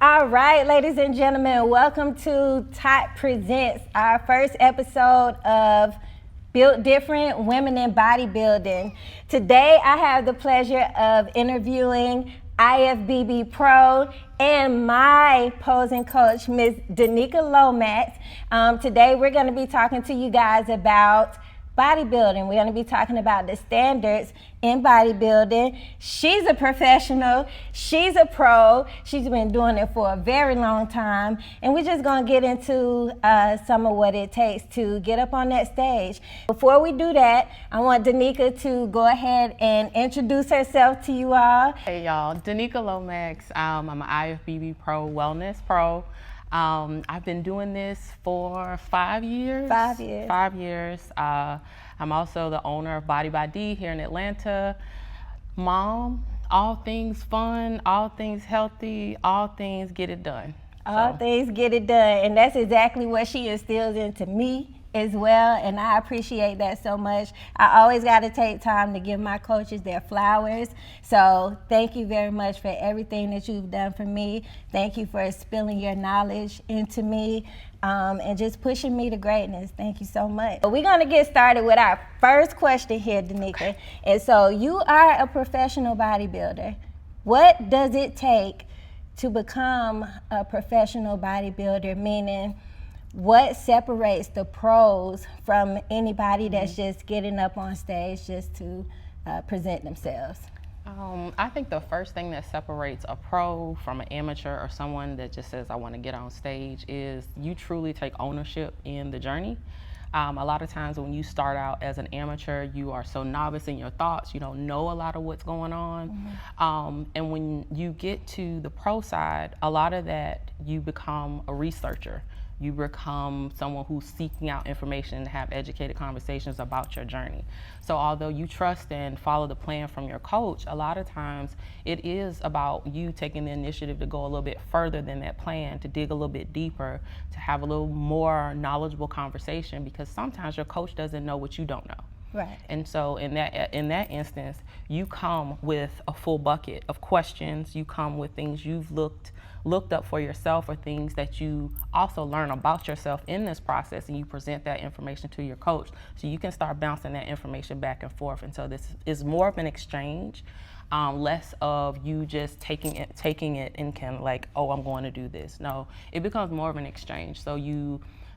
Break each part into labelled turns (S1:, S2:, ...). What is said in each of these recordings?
S1: All right, ladies and gentlemen, welcome to Top Presents, our first episode of Built Different Women in Bodybuilding. Today, I have the pleasure of interviewing IFBB Pro and my posing coach, Ms. Denika Lomax. Today, we're going to be talking to you guys about bodybuilding. We're going to be talking about the standards in bodybuilding. She's a professional. She's a pro. She's been doing it for a very long time. And we're just going to get into some of what it takes to get up on that stage. Before we do that, I want Denika to go ahead and introduce herself to you all.
S2: Hey y'all, Denika Lomax. I'm an IFBB Pro Wellness Pro. I've been doing this for 5 years.
S1: 5 years.
S2: 5 years. I'm also the owner of Body by D here in Atlanta. Mom, all things fun, all things healthy, all things get it done.
S1: All things get it done. And that's exactly what she instills into me as well, and I appreciate that so much. I always got to take time to give my coaches their flowers. So thank you very much for everything that you've done for me. Thank you for spilling your knowledge into me and just pushing me to greatness. Thank you so much. We're going to get started with our first question here, Denika. And so you are a professional bodybuilder. What does it take to become a professional bodybuilder, meaning what separates the pros from anybody that's just getting up on stage just to present themselves?
S2: I think the first thing that separates a pro from an amateur or someone that just says, I want to get on stage, is you truly take ownership in the journey. A lot of times when you start out as an amateur, you are so novice in your thoughts, you don't know a lot of what's going on. And when you get to the pro side, a lot of that, you become a researcher. You become someone who's seeking out information to have educated conversations about your journey. So although you trust and follow the plan from your coach, a lot of times it is about you taking the initiative to go a little bit further than that plan, to dig a little bit deeper, to have a little more knowledgeable conversation, because sometimes your coach doesn't know what you don't know.
S1: Right.
S2: And so in that instance, you come with a full bucket of questions. You come with things you've looked up for yourself, or things that you also learn about yourself in this process, and you present that information to your coach, so you can start bouncing that information back and forth. And so this is more of an exchange, less of you just taking it and kind of like, oh, I'm going to do this. No, it becomes more of an exchange. So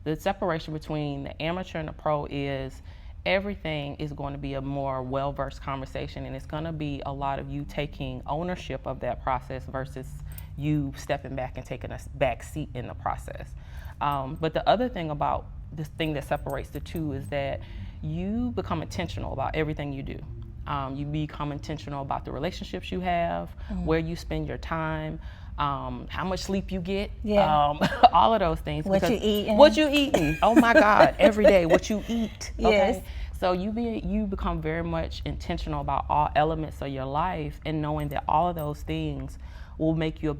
S2: the separation between the amateur and the pro is everything is going to be a more well-versed conversation, and it's going to be a lot of you taking ownership of that process versus you stepping back and taking a back seat in the process. But the other thing about this thing that separates the two is that you become intentional about everything you do. You become intentional about the relationships you have, where you spend your time, how much sleep you get, all of those things.
S1: What you eating.
S2: What you eating. Oh my God, every day, what you eat. Okay?
S1: Yes.
S2: So you become very much intentional about all elements of your life, and knowing that all of those things will make you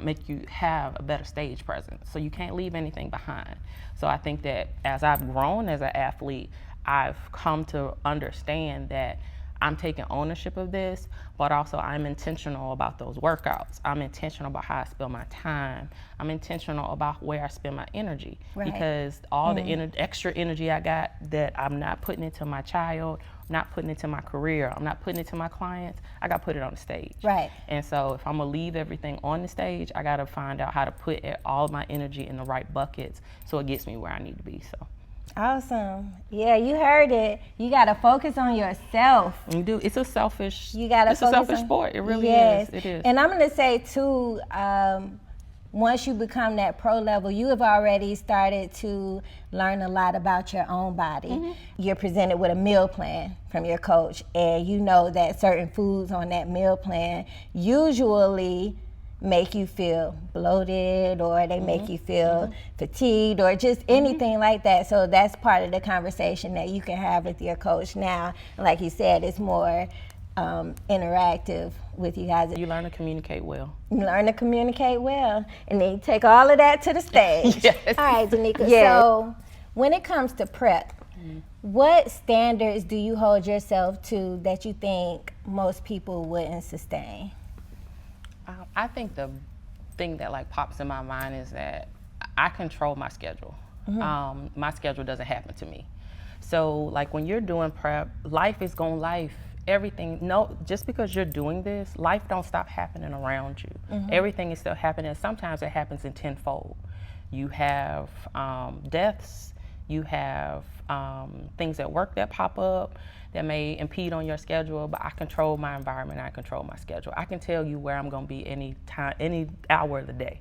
S2: make you have a better stage presence. So you can't leave anything behind. So I think that as I've grown as an athlete, I've come to understand that I'm taking ownership of this, but also I'm intentional about those workouts. I'm intentional about how I spend my time. I'm intentional about where I spend my energy.
S1: Right.
S2: Because all the extra energy I got that I'm not putting into my child, not putting into my career, I'm not putting it to my clients, I got to put it on the stage.
S1: Right.
S2: And so if I'm going to leave everything on the stage, I got to find out how to put all of my energy in the right buckets so it gets me where I need to be. So.
S1: Awesome. Yeah, you heard it. You got to focus on yourself.
S2: You do. It's a selfish.
S1: You got to
S2: focus. It's a selfish sport. It really
S1: is.
S2: It is.
S1: And I'm going to say too, once you become that pro level, you have already started to learn a lot about your own body. You're presented with a meal plan from your coach, and you know that certain foods on that meal plan usually make you feel bloated, or they make you feel fatigued, or just anything like that. So that's part of the conversation that you can have with your coach now. Like you said, it's more interactive with you guys.
S2: You learn to communicate well.
S1: You learn to communicate well, and then you take all of that to the stage.
S2: Yes.
S1: All right, Denika.
S2: Yes.
S1: So when it comes to prep, what standards do you hold yourself to that you think most people wouldn't sustain?
S2: I think the thing that like pops in my mind is that I control my schedule. My schedule doesn't happen to me. So like when you're doing prep, life is going life. Everything, no, just because you're doing this, life don't stop happening around you. Everything is still happening. Sometimes it happens in tenfold. You have deaths, you have things at work that pop up that may impede on your schedule, but I control my environment, I control my schedule. I can tell you where I'm gonna be any time, any hour of the day.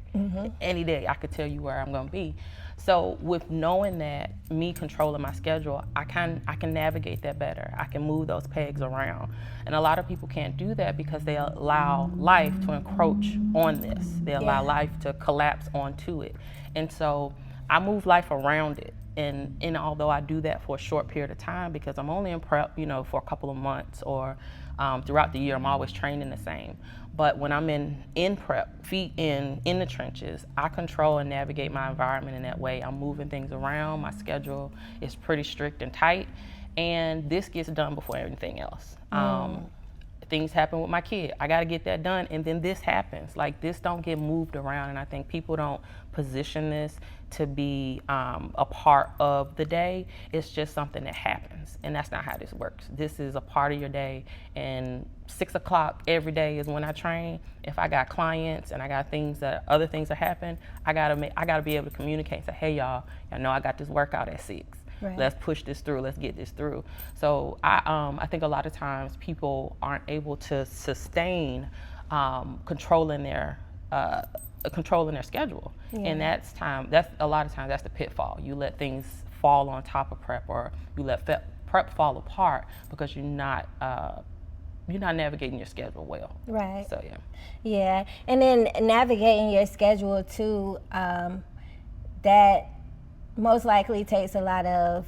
S2: Any day I could tell you where I'm gonna be. So with knowing that, me controlling my schedule, I can navigate that better. I can move those pegs around. And a lot of people can't do that because they allow life to encroach on this. They allow life to collapse onto it. And so I move life around it. And although I do that for a short period of time, because I'm only in prep, for a couple of months, or throughout the year, I'm always training the same. But when I'm in prep, feet in the trenches, I control and navigate my environment in that way. I'm moving things around. My schedule is pretty strict and tight, and this gets done before anything else. Things happen with my kid. I got to get that done, and then this happens. Like, this don't get moved around, and I think people don't position this to be a part of the day. It's just something that happens, and that's not how this works. This is a part of your day, and 6 o'clock every day is when I train. If I got clients and I got other things that happen, I gotta be able to communicate and say, hey y'all know I got this workout at 6. Right. Let's push this through. Let's get this through. So I think a lot of times people aren't able to sustain controlling their schedule, and that's a lot of times that's the pitfall. You let things fall on top of prep, or you let prep fall apart because you're not navigating your schedule well.
S1: Right.
S2: So
S1: yeah, and then navigating your schedule too. That most likely takes a lot of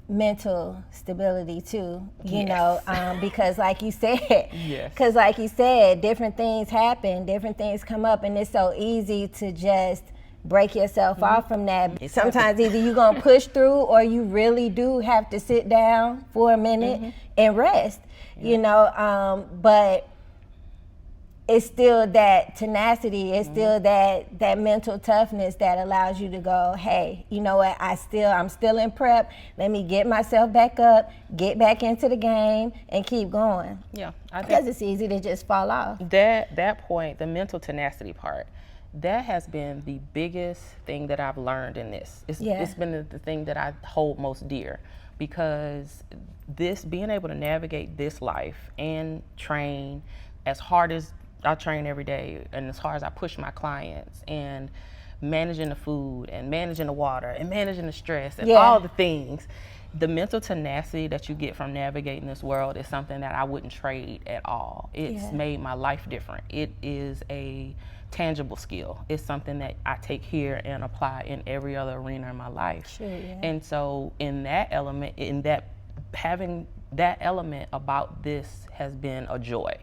S1: mental stability too, because like you said, different things happen, different things come up, and it's so easy to just break yourself off from that. Sometimes either you're gonna push through, or you really do have to sit down for a minute and rest, but it's still that tenacity, it's still that mental toughness that allows you to go, hey, you know what, I'm still in prep, let me get myself back up, get back into the game, and keep going.
S2: Yeah.
S1: Because it's easy to just fall off.
S2: That point, the mental tenacity part, that has been the biggest thing that I've learned in this. It's been the thing that I hold most dear, because being able to navigate this life and train as hard as I train every day, and as hard as I push my clients, and managing the food and managing the water and managing the stress and all the things, the mental tenacity that you get from navigating this world is something that I wouldn't trade at all. It's made my life different. It is a tangible skill. It's something that I take here and apply in every other arena in my life.
S1: Sure, yeah.
S2: And so in that element, having that element about this has been a joy.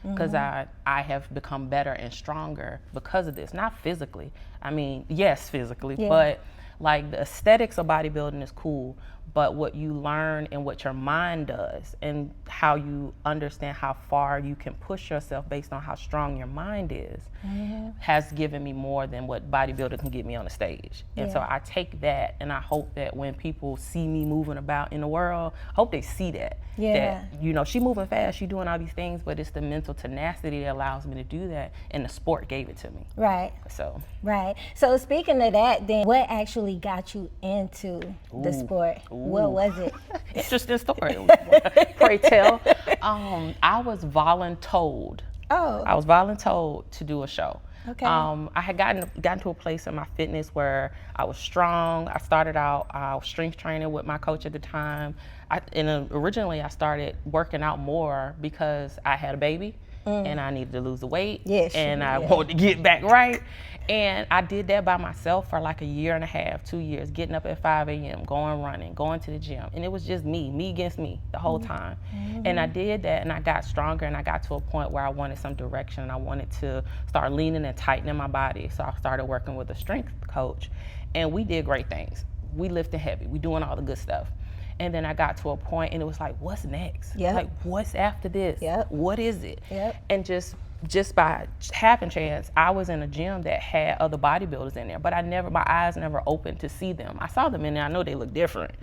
S2: Because I have become better and stronger because of this. Not physically. I mean, yes, physically, but like the aesthetics of bodybuilding is cool, but what you learn and what your mind does, and how you understand how far you can push yourself based on how strong your mind is, has given me more than what bodybuilding can give me on the stage. And so I take that, and I hope that when people see me moving about in the world, I hope they see that. That, she moving fast, she doing all these things, but it's the mental tenacity that allows me to do that, and the sport gave it to me.
S1: Right. So speaking of that, then what actually got you into the sport? What was it?
S2: Interesting story. Pray tell. I was voluntold. I was voluntold to do a show.
S1: Okay.
S2: I had gotten to a place in my fitness where I was strong. I started out strength training with my coach at the time. Originally I started working out more because I had a baby and I needed to lose the weight, I wanted to get back right. And I did that by myself for like a year and a half, 2 years, getting up at 5 a.m., going running, going to the gym. And it was just me against me the whole time. And I did that, and I got stronger, and I got to a point where I wanted some direction, and I wanted to start leaning and tightening my body. So I started working with a strength coach, and we did great things. We lifted heavy, we doing all the good stuff. And then I got to a point, and it was like, what's next? Like, what's after this? What is it? And just just by happen chance, I was in a gym that had other bodybuilders in there, but my eyes never opened to see them. I saw them in there, I know they look different,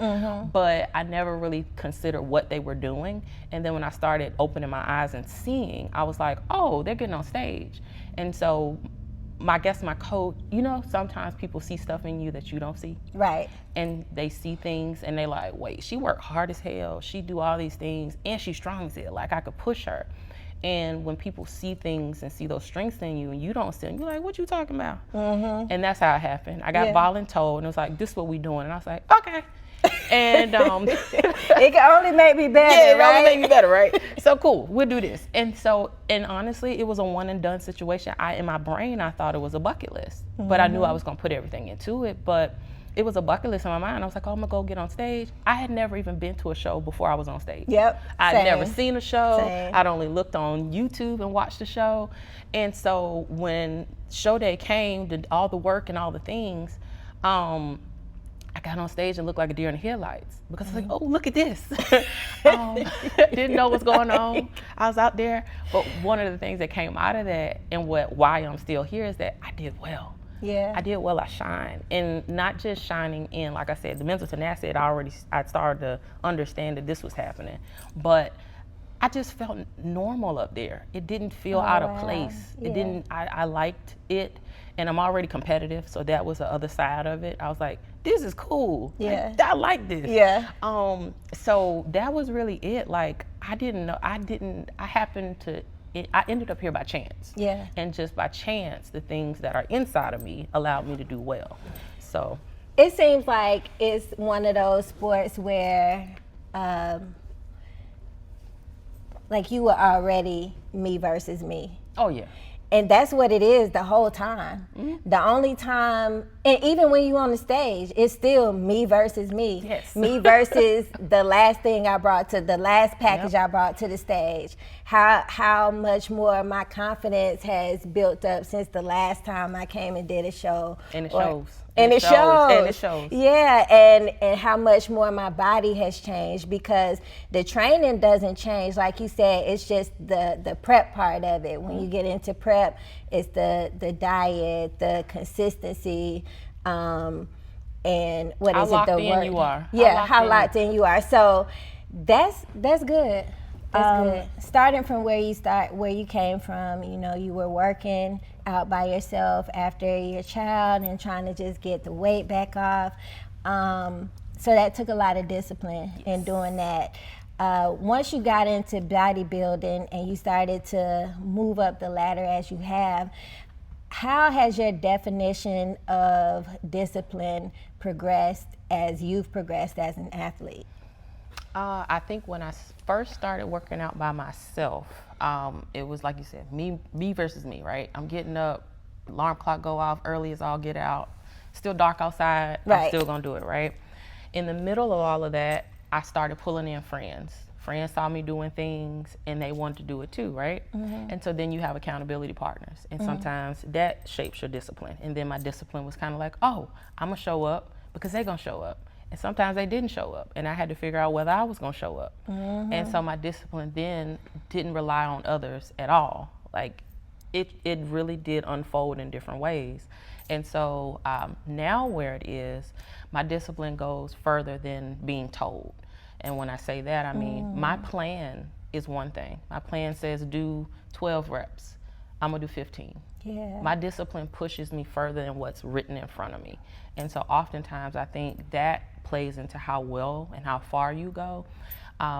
S2: but I never really considered what they were doing. And then when I started opening my eyes and seeing, I was like, oh, they're getting on stage. And so I guess my coach, sometimes people see stuff in you that you don't see.
S1: Right.
S2: And they see things and they like, wait, she worked hard as hell. She do all these things and she's strong as hell. Like I could push her. And when people see things and see those strengths in you and you don't see them, you're like, what you talking about? And that's how it happened. I got voluntold and it was like, this is what we doing. And I was like, okay. And
S1: it can only make me better,
S2: yeah, it
S1: right?
S2: only make me better, right? So cool, we'll do this. And honestly, it was a one and done situation. In my brain, I thought it was a bucket list, but I knew I was gonna put everything into it. But it was a bucket list in my mind. I was like, oh, I'm gonna go get on stage. I had never even been to a show before I was on stage.
S1: Yep.
S2: I'd never seen a show.
S1: Same.
S2: I'd only looked on YouTube and watched the show. And so when show day came, did all the work and all the things, I got on stage and looked like a deer in the headlights because I was like, oh, look at this. Didn't know what's going on. I was out there. But one of the things that came out of that and why I'm still here is that I did well.
S1: Yeah.
S2: I did well, I shined. And not just shining in, like I said, the mental tenacity, I started to understand that this was happening. But I just felt normal up there. It didn't feel out of place.
S1: Yeah.
S2: I liked it. And I'm already competitive, so that was the other side of it. I was like, this is cool.
S1: Yeah.
S2: I like this.
S1: Yeah.
S2: So that was really it. Like, I ended up here by chance.
S1: Yeah.
S2: And just by chance, the things that are inside of me allowed me to do well. So.
S1: It seems like it's one of those sports where, like you were already me versus me.
S2: Oh, yeah.
S1: And that's what it is the whole time. The only time, and even when you're on the stage, it's still me versus me.
S2: Yes.
S1: Me versus the last thing I brought to the last package I brought to the stage. How much more my confidence has built up since the last time I came and did a show.
S2: And it shows.
S1: And it shows.
S2: And it shows.
S1: Yeah, and how much more my body has changed because the training doesn't change. Like you said, it's just the prep part of it. When you get into prep, it's the diet, the consistency, and what is it? The work.
S2: You are.
S1: Yeah, how locked in you are. So that's good. That's good. Starting from where you came from, you were working out by yourself after your child and trying to just get the weight back off. So that took a lot of discipline in doing that. Once you got into bodybuilding and you started to move up the ladder as you have, how has your definition of discipline progressed as you've progressed as an athlete?
S2: I think when I first started working out by myself, it was like you said, me versus me, right? I'm getting up, alarm clock go off early as all get out, still dark outside,
S1: right.
S2: I'm still gonna do it, right? In the middle of all of that, I started pulling in friends. Friends saw me doing things and they wanted to do it too, right? And so then you have accountability partners, and sometimes that shapes your discipline. And then my discipline was kind of like, oh, I'm gonna show up because they're gonna show up. And sometimes they didn't show up, and I had to figure out whether I was gonna show up. And so my discipline then didn't rely on others at all. Like, it really did unfold in different ways. And so now where it is, my discipline goes further than being told. And when I say that, I mean, my plan is one thing. My plan says do 12 reps. I'm gonna do 15.
S1: Yeah.
S2: My discipline pushes me further than what's written in front of me. And so oftentimes I think that plays into how well and how far you go,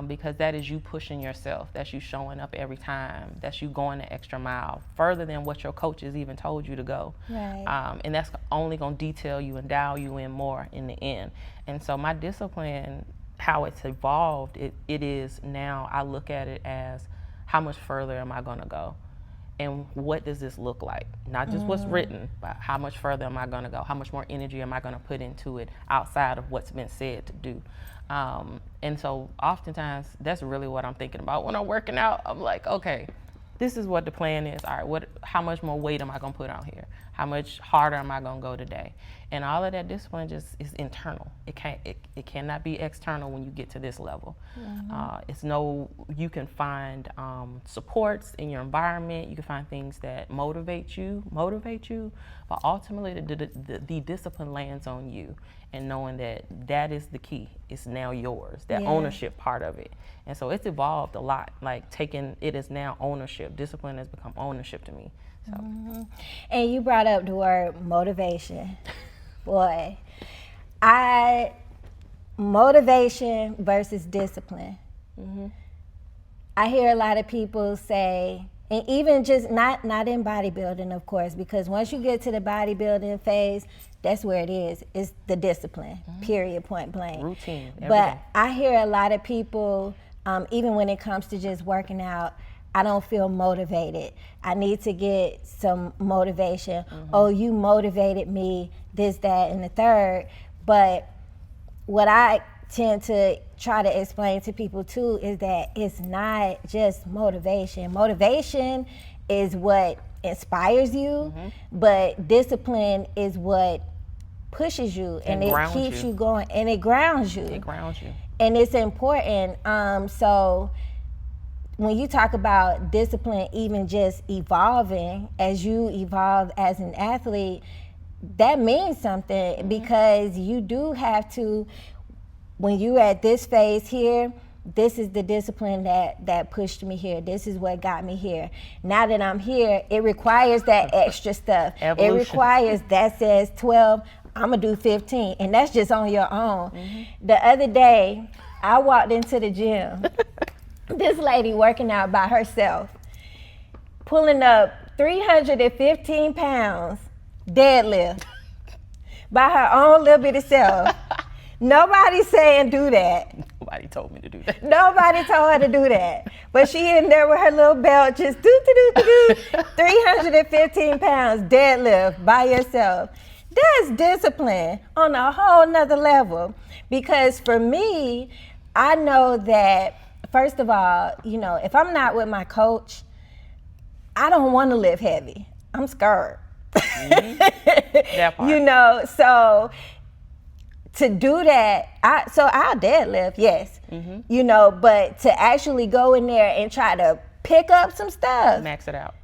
S2: because that is you pushing yourself, that's you showing up every time, that's you going the extra mile, further than what your coaches even told you to go.
S1: Right.
S2: And that's only gonna detail you and dial you in more in the end. And so my discipline, how it's evolved, it is now I look at it as how much further am I gonna go? And what does this look like? Not just what's written, but how much further am I gonna go? How much more energy am I gonna put into it outside of what's been said to do? And so oftentimes that's really what I'm thinking about when I'm working out. I'm like, okay, this is what the plan is. All right, how much more weight am I gonna put on here? How much harder am I gonna go today? And all of that discipline just is internal. It cannot be external when you get to this level. You can find supports in your environment. You can find things that motivate you, but ultimately the discipline lands on you, and knowing that is the key. It's now yours, that ownership part of it. And so it's evolved a lot, like it is now ownership. Discipline has become ownership to me. So.
S1: And you brought up the word motivation. Boy, motivation versus discipline. I hear a lot of people say, and even just not in bodybuilding, of course, because once you get to the bodybuilding phase, that's where it is. It's the discipline, period, point blank.
S2: Routine, everything.
S1: But I hear a lot of people, even when it comes to just working out, I don't feel motivated. I need to get some motivation. Oh, you motivated me, this, that, and the third. But what I tend to try to explain to people too is that it's not just motivation. Motivation is what inspires you, but discipline is what pushes you, and it keeps you going, and it grounds you.
S2: It grounds you.
S1: And it's important. So when you talk about discipline, even just evolving as you evolve as an athlete, that means something, because you do have to, when you're at this phase here, this is the discipline that pushed me here. This is what got me here. Now that I'm here, it requires that extra stuff.
S2: Evolution.
S1: It requires that says 12, I'm gonna do 15, and that's just on your own. The other day, I walked into the gym. This lady working out by herself, pulling up 315 pounds deadlift by her own little bitty self. Nobody saying do that.
S2: Nobody told me to do that.
S1: Nobody told her to do that. But she in there with her little belt, just 315 pounds deadlift by yourself. That's discipline on a whole nother level. Because for me, I know that, first of all, if I'm not with my coach, I don't want to lift heavy. I'm scared.
S2: That part.
S1: So to do that, I'll deadlift, yes. But to actually go in there and try to pick up some stuff,
S2: max it out.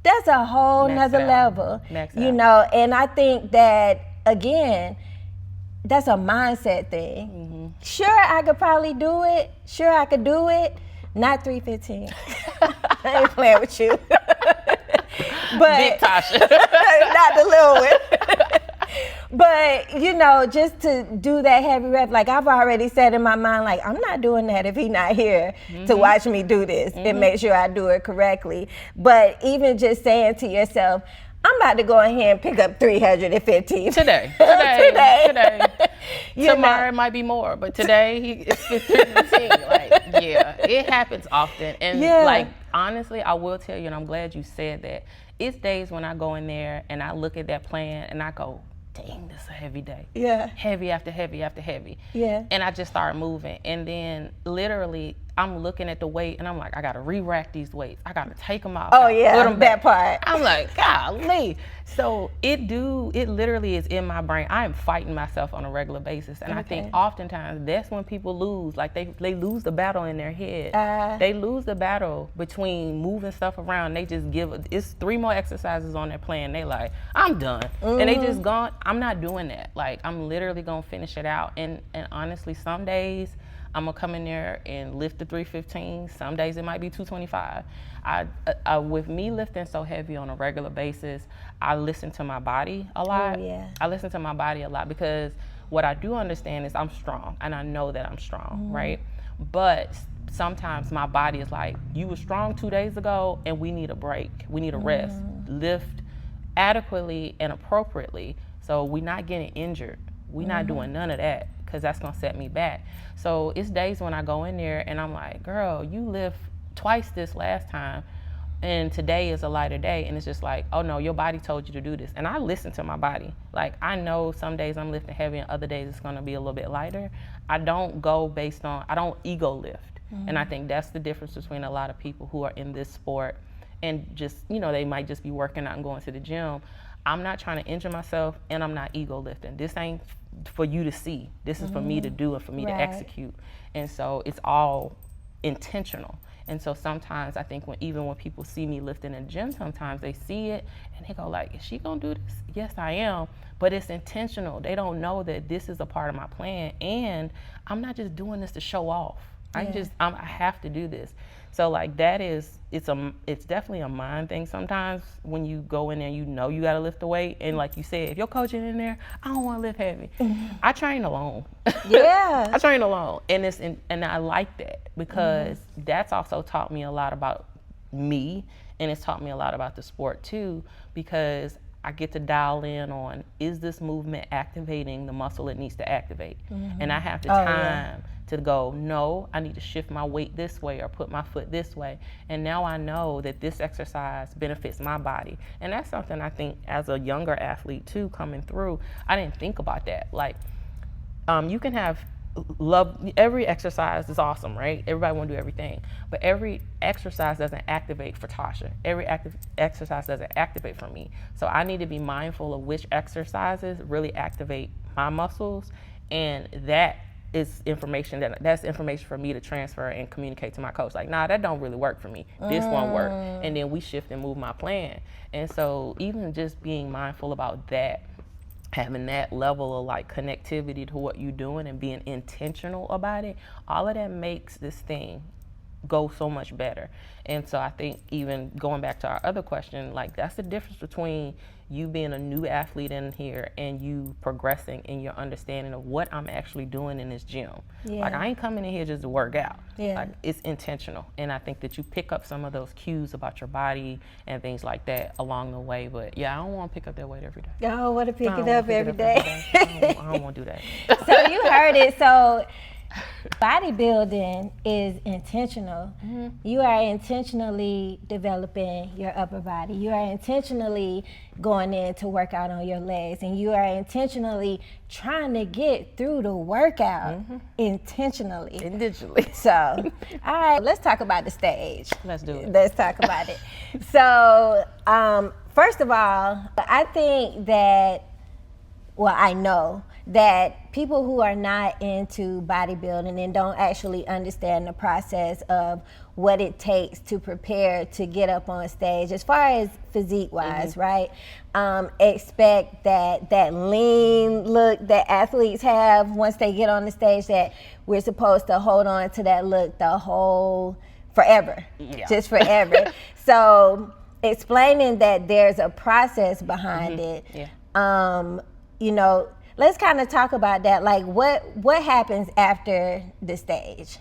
S1: That's a whole nother level. And I think that, again, that's a mindset thing. Sure, I could probably do it. Sure, I could do it. Not 315. I ain't playing with you. But
S2: Big Tasha.
S1: Not the little one. But, just to do that heavy rep, like I've already said in my mind, like, I'm not doing that if he's not here to watch me do this and make sure I do it correctly. But even just saying to yourself, I'm about to go in here and pick up 315.
S2: Today. Tomorrow it might be more, but today it's 15. It happens often. And honestly, I will tell you, and I'm glad you said that, it's days when I go in there and I look at that plan and I go, dang, this is a heavy day.
S1: Yeah.
S2: Heavy after heavy after heavy.
S1: Yeah.
S2: And I just start moving. And then literally I'm looking at the weight and I'm like, I got to re-rack these weights. I got to take them out.
S1: Oh yeah,
S2: put them
S1: that
S2: back.
S1: part.
S2: I'm like, golly. So it literally is in my brain. I am fighting myself on a regular basis. And I think oftentimes that's when people lose. Like they lose the battle in their head. They lose the battle between moving stuff around. They just it's 3 more exercises on their plan. They like, I'm done. And they just gone. I'm not doing that. Like, I'm literally going to finish it out. And honestly, some days I'm going to come in there and lift the 315. Some days it might be 225. With me lifting so heavy on a regular basis, I listen to my body a lot.
S1: Oh, yeah.
S2: I listen to my body a lot because what I do understand is I'm strong, and I know that I'm strong, right? But sometimes my body is like, you were strong 2 days ago, and we need a break. We need a rest. Lift adequately and appropriately, so we're not getting injured. We're not doing none of that, because that's going to set me back. So it's days when I go in there and I'm like, girl, you lift twice this last time, and today is a lighter day. And it's just like, oh no, your body told you to do this. And I listen to my body. Like, I know some days I'm lifting heavy and other days it's going to be a little bit lighter. I don't go I don't ego lift. And I think that's the difference between a lot of people who are in this sport and just, they might just be working out and going to the gym. I'm not trying to injure myself, and I'm not ego lifting. This ain't for you to see. This is for me to do and for me to execute. And so it's all intentional. And so sometimes I think even when people see me lifting in the gym, sometimes they see it and they go like, is she gonna do this? Yes, I am. But it's intentional. They don't know that this is a part of my plan, and I'm not just doing this to show off. I have to do this. So like it's definitely a mind thing sometimes when you go in there, you got to lift the weight. And like you said, if your coach is in there, I don't want to lift heavy. I train alone.
S1: Yeah.
S2: I train alone. And I like that because that's also taught me a lot about me, and it's taught me a lot about the sport too, because I get to dial in on, is this movement activating the muscle it needs to activate? And I have the time to go, no, I need to shift my weight this way or put my foot this way. And now I know that this exercise benefits my body. And that's something I think as a younger athlete too, coming through, I didn't think about that. Like, you can have every exercise is awesome, right? Everybody want to do everything, but every exercise doesn't activate for Tasha. Every exercise doesn't activate for me. So I need to be mindful of which exercises really activate my muscles, and that's information for me to transfer and communicate to my coach. Like, nah, that don't really work for me. This won't work. And then we shift and move my plan. And so even just being mindful about that, having that level of like connectivity to what you're doing and being intentional about it, all of that makes this thing go so much better. And so I think even going back to our other question, like that's the difference between you being a new athlete in here and you progressing in your understanding of what I'm actually doing in this gym. Like I ain't coming in here just to work out. Like it's intentional. And I think that you pick up some of those cues about your body and things like that along the way. But yeah, I don't want to pick up that weight every day.
S1: I don't want to pick it up every day.
S2: I don't want to do that.
S1: So you heard it. So bodybuilding is intentional. You are intentionally developing your upper body. You are intentionally going in to work out on your legs, and you are intentionally trying to get through the workout intentionally. So, all right, let's talk about the stage.
S2: Let's do it.
S1: Let's talk about it. So, first of all, I think that, well, I know that people who are not into bodybuilding and don't actually understand the process of what it takes to prepare to get up on stage, as far as physique wise, right? Expect that lean look that athletes have once they get on the stage, that we're supposed to hold on to that look the whole forever, just forever. So explaining that there's a process behind it, let's kind of talk about that. Like, what happens after the stage?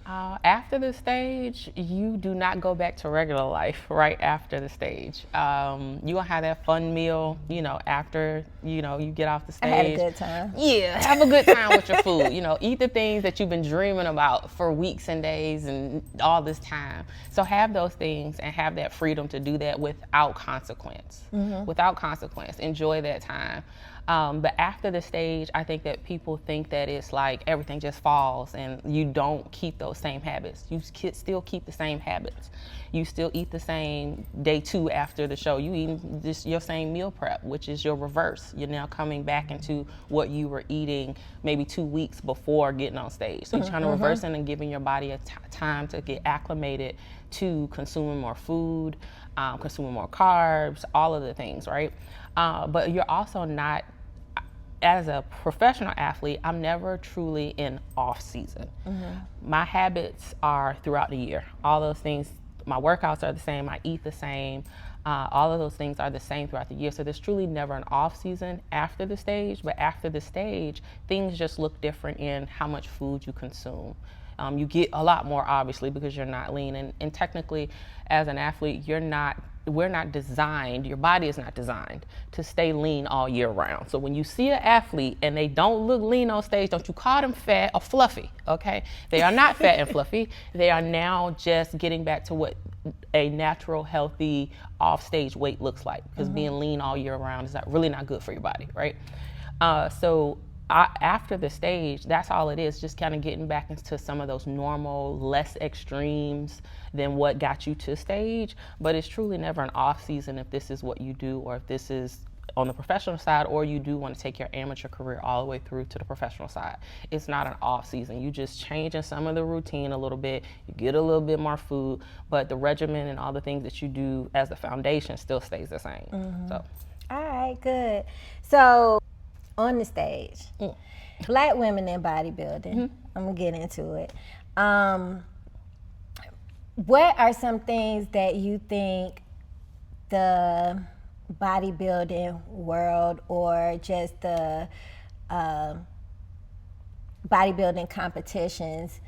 S2: After the stage, you do not go back to regular life right after the stage. You will have that fun meal, after, you get off the stage.
S1: I had a good time.
S2: Yeah, have a good time with your food. Eat the things that you've been dreaming about for weeks and days and all this time. So have those things and have that freedom to do that without consequence. Without consequence. Enjoy that time. But after the stage, I think that people think that it's like everything just falls and you don't keep those same habits. You still keep the same habits. You still eat the same day 2 after the show. You eat your same meal prep, which is your reverse. You're now coming back into what you were eating maybe 2 weeks before getting on stage. So you're trying to reverse it and giving your body a time to get acclimated to consuming more food, consuming more carbs, all of the things, right? But you're also not, as a professional athlete, I'm never truly in off season. My habits are throughout the year. All those things, my workouts are the same, I eat the same, all of those things are the same throughout the year. So there's truly never an off season after the stage, but after the stage, things just look different in how much food you consume. You get a lot more, obviously, because you're not lean. And technically, as an athlete, we're not designed, your body is not designed to stay lean all year round. So when you see an athlete and they don't look lean on stage, don't you call them fat or fluffy, okay? They are not fat and fluffy. They are now just getting back to what a natural, healthy, off-stage weight looks like. Because being lean all year round is really not good for your body, right? So after the stage, that's all it is, just kind of getting back into some of those normal, less extremes than what got you to stage. But it's truly never an off season if this is what you do, or if this is on the professional side, or you do want to take your amateur career all the way through to the professional side. It's not an off season. You just changing some of the routine a little bit, you get a little bit more food, but the regimen and all the things that you do as the foundation still stays the same. So.
S1: All right, good. So on the stage, Black women in bodybuilding, I'm gonna get into it. What are some things that you think the bodybuilding world, or just the bodybuilding competitions,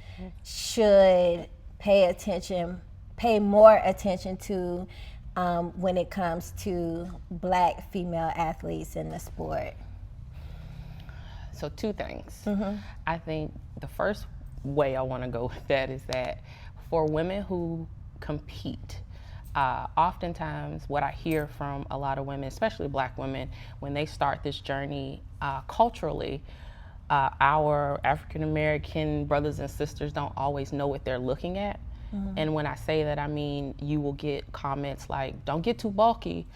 S1: should pay more attention to when it comes to Black female athletes in the sport?
S2: So 2 things. I think the first way I want to go with that is that for women who compete, oftentimes what I hear from a lot of women, especially Black women, when they start this journey culturally, our African American brothers and sisters don't always know what they're looking at. And when I say that, I mean you will get comments like, don't get too bulky,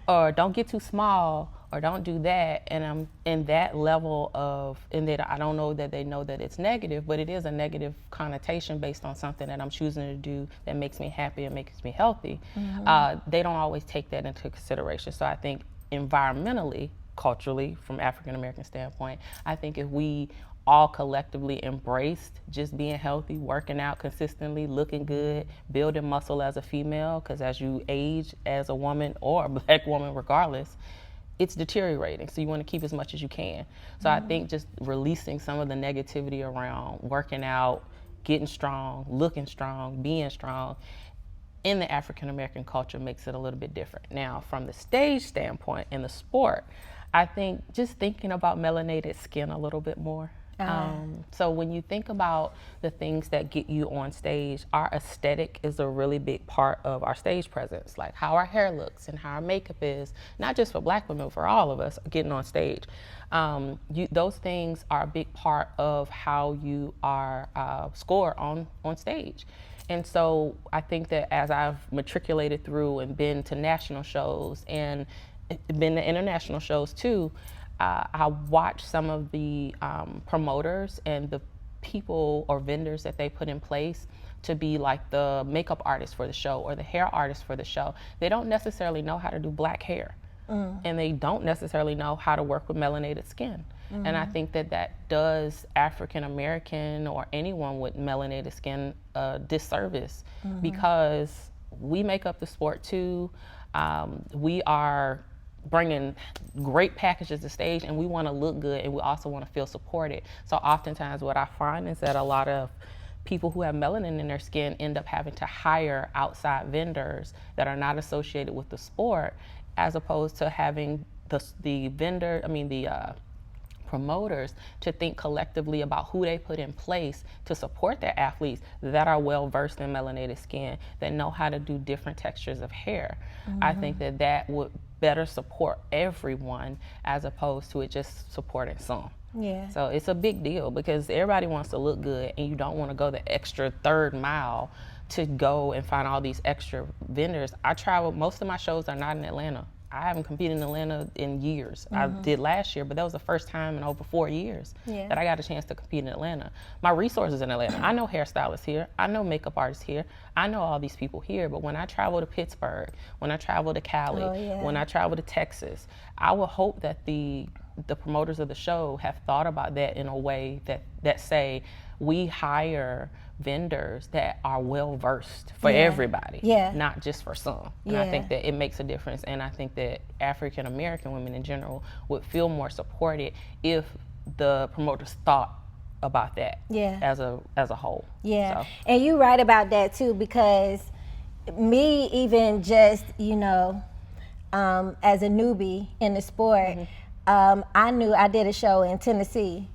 S2: or don't get too small, or don't do that. And I'm in that level of, and that I don't know that they know that it's negative, but it is a negative connotation based on something that I'm choosing to do that makes me happy and makes me healthy. They don't always take that into consideration. So I think environmentally, culturally, from African American standpoint, I think if we all collectively embraced just being healthy, working out consistently, looking good, building muscle as a female, because as you age as a woman, or a Black woman regardless, it's deteriorating. So you want to keep as much as you can. So I think just releasing some of the negativity around working out, getting strong, looking strong, being strong in the African American culture makes it a little bit different. Now, from the stage standpoint in the sport, I think just thinking about melanated skin a little bit more. So when you think about the things that get you on stage, our aesthetic is a really big part of our stage presence, like how our hair looks and how our makeup is, not just for Black women, for all of us getting on stage. Those things are a big part of how you are scored on stage. And so I think that as I've matriculated through and been to national shows and been to international shows too, I watch some of the promoters and the people or vendors that they put in place to be like the makeup artist for the show or the hair artist for the show. They don't necessarily know how to do Black hair, and they don't necessarily know how to work with melanated skin. And I think that that does African American or anyone with melanated skin a disservice, because we make up the sport too. We are bringing great packages to stage, and we want to look good, and we also want to feel supported. So oftentimes what I find is that a lot of people who have melanin in their skin end up having to hire outside vendors that are not associated with the sport, as opposed to having the promoters to think collectively about who they put in place to support their athletes that are well versed in melanated skin, that know how to do different textures of hair. I think that that would better support everyone as opposed to it just supporting some. So it's a big deal, because everybody wants to look good, and you don't want to go the extra third mile to go and find all these extra vendors. I travel, most of my shows are not in Atlanta. I haven't competed in Atlanta in years. I did last year, but that was the first time in over 4 years that I got a chance to compete in Atlanta. My resources in Atlanta, I know hairstylists here, I know makeup artists here, I know all these people here, but when I travel to Pittsburgh, when I travel to Cali, when I travel to Texas, I would hope that the promoters of the show have thought about that in a way that say, we hire vendors that are well versed for everybody, not just for some. And I think that it makes a difference, and I think that African American women in general would feel more supported if the promoters thought about that as a whole. So.
S1: And you're right about that too, because me, even just, as a newbie in the sport, I knew I did a show in Tennessee,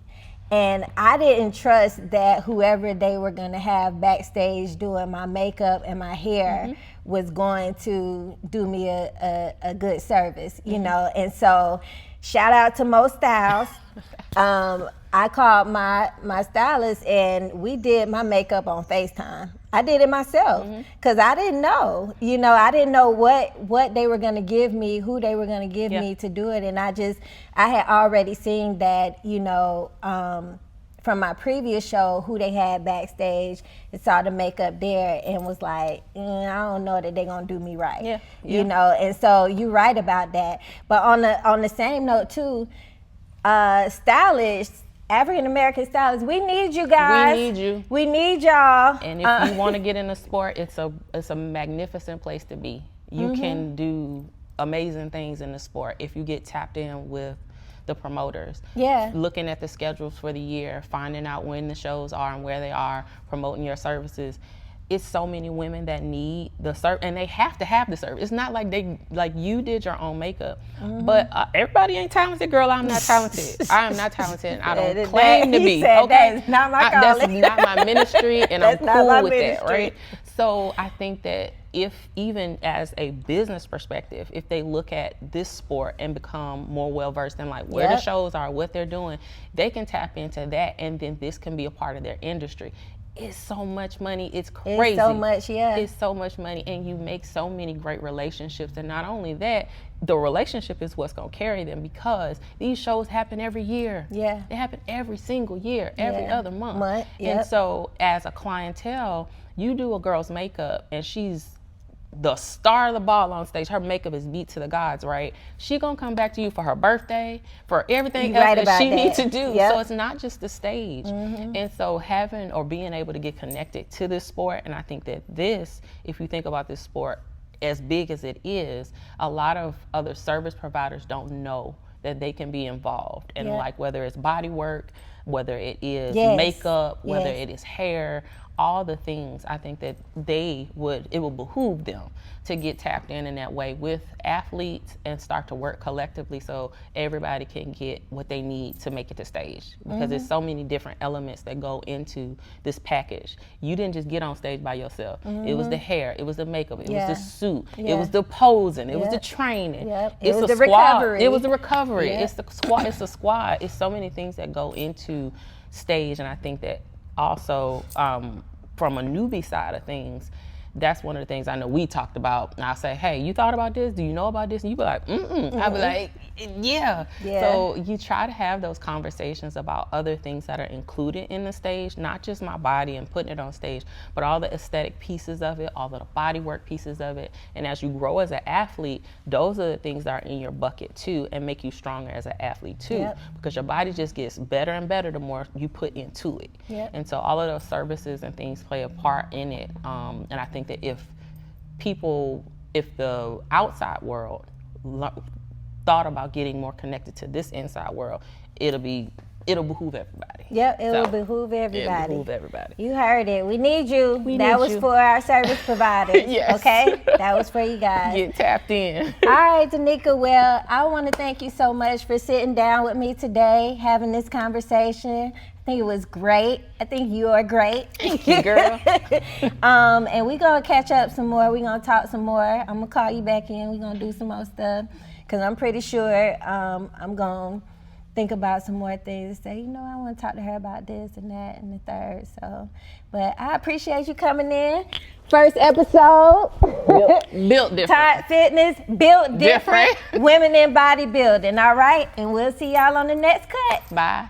S1: and I didn't trust that whoever they were going to have backstage doing my makeup and my hair was going to do me a good service, you know. And so shout out to Mo Styles. I called my stylist and we did my makeup on FaceTime. I did it myself because I didn't know. I didn't know what they were gonna give me, who they were gonna give me to do it, and I had already seen that, from my previous show, who they had backstage, and saw the makeup there and was like, I don't know that they're gonna do me right. And so you're right about that. But on the same note too, stylists, African American stylists, we need you guys.
S2: We need you. We
S1: need y'all.
S2: And if you want to get in a sport, it's a magnificent place to be. You can do amazing things in the sport if you get tapped in with the promoters.
S1: Yeah.
S2: Looking at the schedules for the year, finding out when the shows are and where they are, promoting your services. It's so many women that need the service, and they have to have the service. It's not like you did your own makeup, but everybody ain't talented, girl. I'm not talented. I am not talented. I don't claim to be. Okay,
S1: that's not my calling.
S2: That's not my ministry, and I'm cool with
S1: ministry.
S2: that, right? So I think that if even as a business perspective, if they look at this sport and become more well-versed in like where the shows are, what they're doing, they can tap into that, and then this can be a part of their industry. It's so much money. It's crazy.
S1: It's so much, yeah.
S2: It's so much money, and you make so many great relationships. And not only that, the relationship is what's going to carry them, because these shows happen every year.
S1: Yeah.
S2: They happen every single year, every other month.
S1: Yep.
S2: And so as a clientele, you do a girl's makeup, and she's the star of the ball on stage. Her makeup is beat to the gods, right? She gonna come back to you for her birthday, for everything else that she needs to do. So it's not just the stage. And so having or being able to get connected to this sport, and I think that this, if you think about this sport as big as it is, a lot of other service providers don't know that they can be involved. And like whether it's body work, whether it is makeup, whether it is hair, all the things, I think that it will behoove them to get tapped in that way with athletes and start to work collectively so everybody can get what they need to make it to stage. Because there's so many different elements that go into this package. You didn't just get on stage by yourself. It was the hair, it was the makeup, it was the suit, it was the posing, it was the training.
S1: It was the
S2: squad.
S1: recovery.
S2: It was the recovery. It's the squad. It's a squad. It's so many things that go into stage, and I think that also from a newbie side of things, that's one of the things I know we talked about. And I'll say, hey, you thought about this? Do you know about this? And you be like, I'll be like, yeah. So you try to have those conversations about other things that are included in the stage, not just my body and putting it on stage, but all the aesthetic pieces of it, all the body work pieces of it. And as you grow as an athlete, those are the things that are in your bucket too, and make you stronger as an athlete too, because your body just gets better and better the more you put into it. And so all of those services and things play a part in it. And I think that if the outside world thought about getting more connected to this inside world, it'll behoove everybody.
S1: It'll behoove everybody.
S2: It'll behoove everybody.
S1: You heard it. We need you. That was for our service providers. Okay? That was for you guys.
S2: Get tapped in.
S1: All right, Denika. Well, I want to thank you so much for sitting down with me today, having this conversation. I think it was great. I think you are great.
S2: Thank you, girl.
S1: And we're going to catch up some more. We're going to talk some more. I'm going to call you back in. We're going to do some more stuff, because I'm pretty sure I'm going to think about some more things and say, I want to talk to her about this and that and the third. So, but I appreciate you coming in. First episode.
S2: Built different.
S1: Tide Fitness, built different. Women in bodybuilding, all right? And we'll see y'all on the next cut.
S2: Bye.